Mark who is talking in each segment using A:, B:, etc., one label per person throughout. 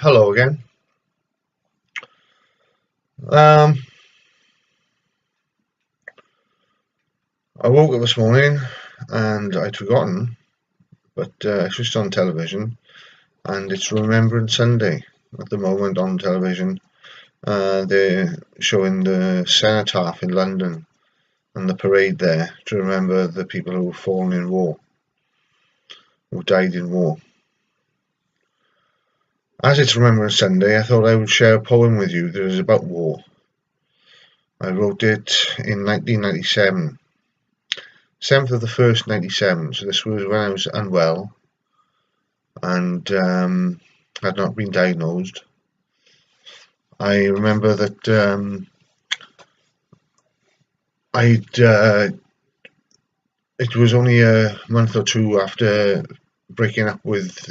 A: Hello again. Um, I woke up this morning and I'd forgotten, but I switched on television and it's Remembrance Sunday at the moment on television. They're showing the cenotaph in London and the parade there to remember the people who have fallen in war, who died in war. As it's Remembrance Sunday, I thought I would share a poem with you that is about war. I wrote it in 1997. 7th of the 1st, 97, so this was when I was unwell and had not been diagnosed. I remember that it was only a month or two after breaking up with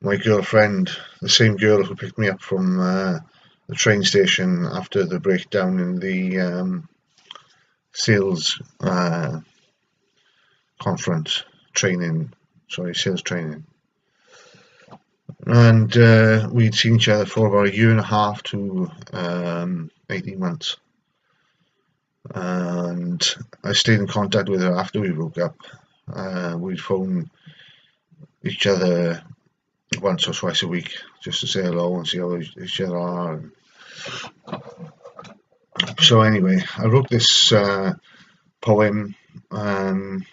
A: my girlfriend, the same girl who picked me up from the train station after the breakdown in the sales conference sales training. And we'd seen each other for about a year and a half to 18 months. And I stayed in contact with her after we broke up. We'd phone each other once or twice a week just to say hello and see how each other are. So anyway, I wrote this poem and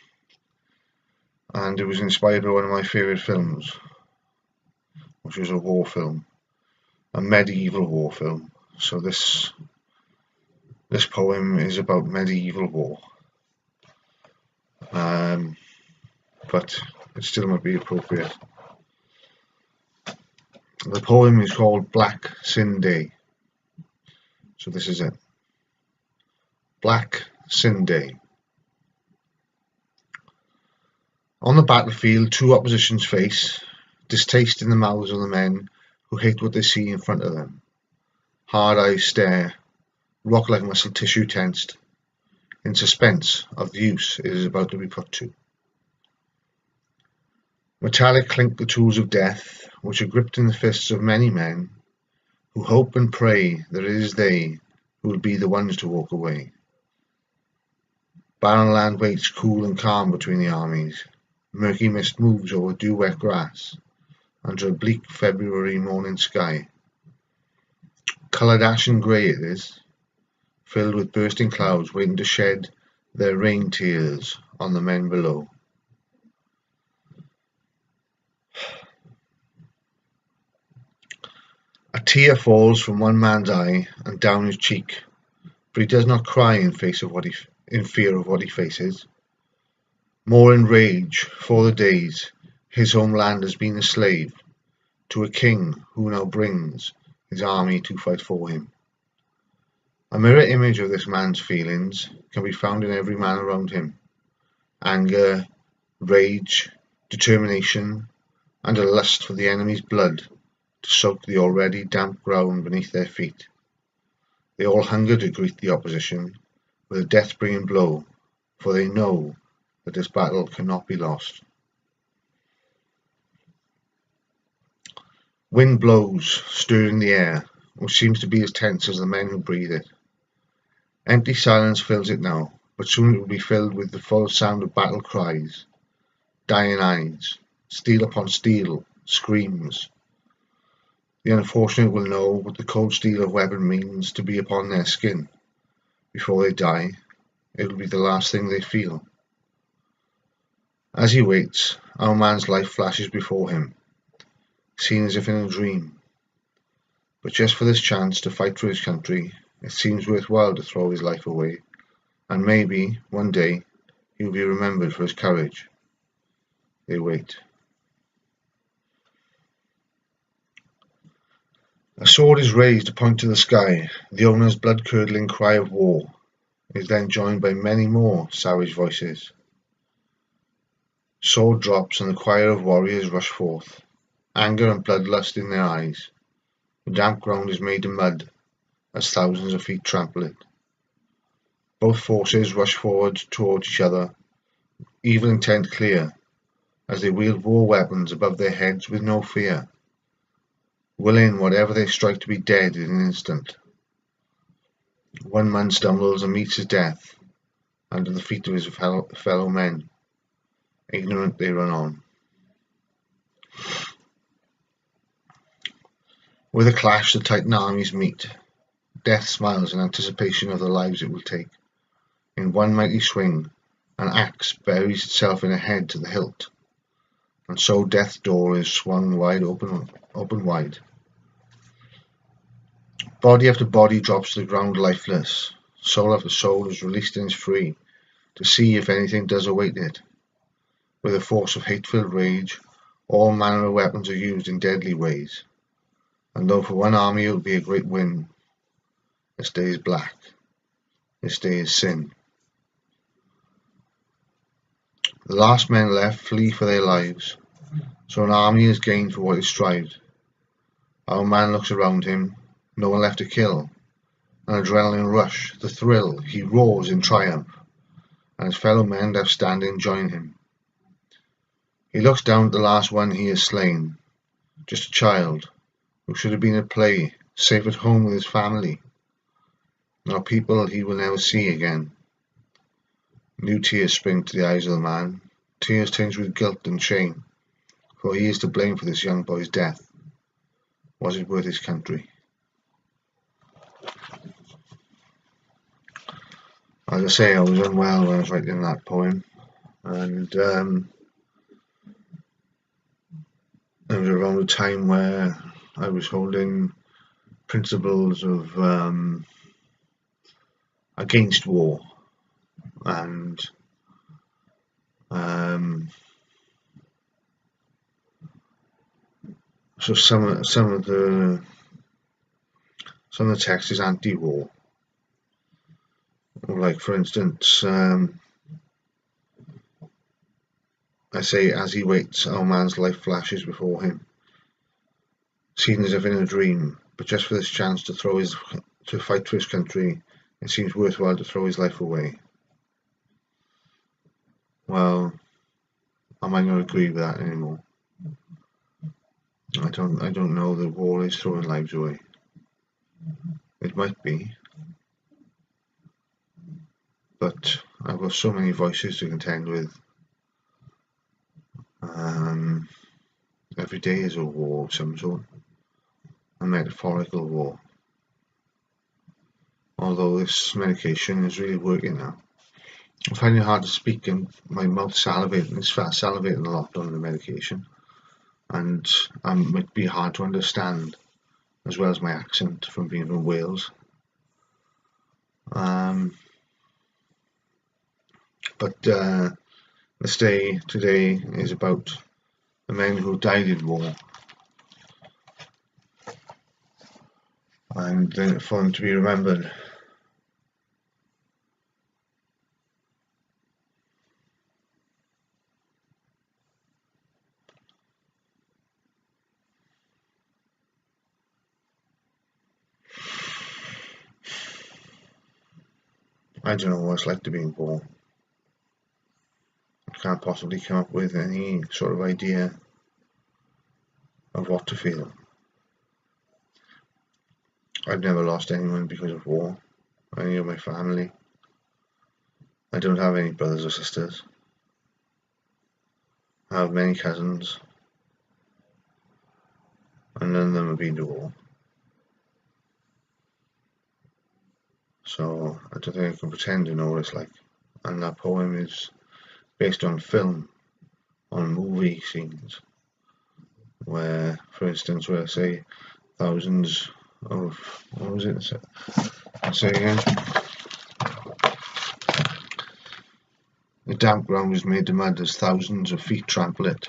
A: it was inspired by one of my favourite films, which was a war film, a medieval war film. So this poem is about medieval war, but it still might be appropriate. The poem is called Black Sin Day. So this is it. Black Sin Day. On the battlefield, two oppositions face, distaste in the mouths of the men who hate what they see in front of them. Hard eyes stare, rock like muscle tissue tensed, in suspense of the use it is about to be put to. Metallic clink the tools of death, which are gripped in the fists of many men, who hope and pray that it is they who will be the ones to walk away. Barren land waits cool and calm between the armies. Murky mist moves over dew-wet grass, under a bleak February morning sky. Coloured ashen grey it is, filled with bursting clouds waiting to shed their rain tears on the men below. A tear falls from one man's eye and down his cheek, but he does not cry in fear of what he faces. More in rage for the days his homeland has been a slave to a king who now brings his army to fight for him. A mirror image of this man's feelings can be found in every man around him. Anger, rage, determination, and a lust for the enemy's blood to soak the already damp ground beneath their feet. They all hunger to greet the opposition with a death-bringing blow, for they know that this battle cannot be lost. Wind blows, stirring the air, which seems to be as tense as the men who breathe it. Empty silence fills it now, but soon it will be filled with the full sound of battle cries, dying eyes, steel upon steel, screams. The unfortunate will know what the cold steel of weapon means to be upon their skin. Before they die, it will be the last thing they feel. As he waits, our man's life flashes before him, seen as if in a dream. But just for this chance to fight for his country, it seems worthwhile to throw his life away, and maybe, one day, he will be remembered for his courage. They wait. A sword is raised to point to the sky. The owner's blood-curdling cry of war is then joined by many more savage voices. Sword drops and the choir of warriors rush forth, anger and bloodlust in their eyes. The damp ground is made to mud as thousands of feet trample it. Both forces rush forward towards each other, evil intent clear, as they wield war weapons above their heads with no fear, willing whatever they strike to be dead in an instant. One man stumbles and meets his death under the feet of his fellow men. Ignorant they run on. With a clash the Titan armies meet. Death smiles in anticipation of the lives it will take. In one mighty swing, an axe buries itself in a head to the hilt, and so death's door is swung wide open wide. Body after body drops to the ground lifeless. Soul after soul is released and is free, to see if anything does await it. With a force of hate-filled rage, all manner of weapons are used in deadly ways. And though for one army it will be a great win, this day is black, this day is sin. The last men left flee for their lives, so an army is gained for what it strived. Our man looks around him, no one left to kill. An adrenaline rush, the thrill, he roars in triumph, and his fellow men left standing join him. He looks down at the last one he has slain, just a child, who should have been at play, safe at home with his family. Now people he will never see again. New tears spring to the eyes of the man, tears tinged with guilt and shame, for he is to blame for this young boy's death. Was it worth his country? As I say, I was unwell when I was writing that poem, and it was around the time where I was holding principles of against war, and so some of the text is anti-war. Like, for instance, I say, as he waits, our man's life flashes before him, seen as if in a dream, but just for this chance to fight for his country, it seems worthwhile to throw his life away. Well, I might not agree with that anymore. I don't know that war is throwing lives away. It might be, but I've got so many voices to contend with. Every day is a war of some sort, a metaphorical war. Although this medication is really working now. I'm finding it hard to speak and my mouth's salivating. It's salivating a lot on the medication, and it might be hard to understand, as well as my accent from being from Wales. But this day today is about the men who died in war, and for them to be remembered. I don't know what it's like to be in war. I can't possibly come up with any sort of idea of what to feel. I've never lost anyone because of war, any of my family. I don't have any brothers or sisters. I have many cousins, and none of them have been to war. So I don't think I can pretend to know what it's like. And that poem is based on film, on movie scenes, where, for instance, where I say thousands of, what was it? Say again. The damp ground was made to mud as thousands of feet trample it.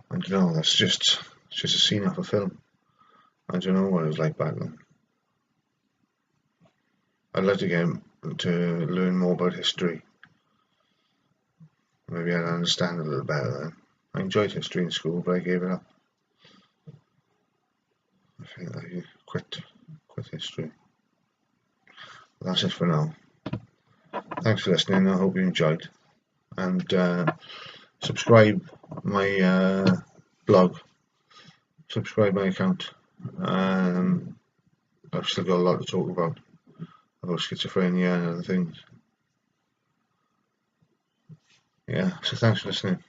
A: I don't know, that's just a scene off a film. I don't know what it was like back then. I'd like to get to learn more about history. Maybe I'd understand a little better then. I enjoyed history in school, but I gave it up. I think I quit history. But that's it for now. Thanks for listening. I hope you enjoyed, and subscribe my blog, subscribe my account. I've still got a lot to talk about schizophrenia and other things. Yeah, so thanks for listening.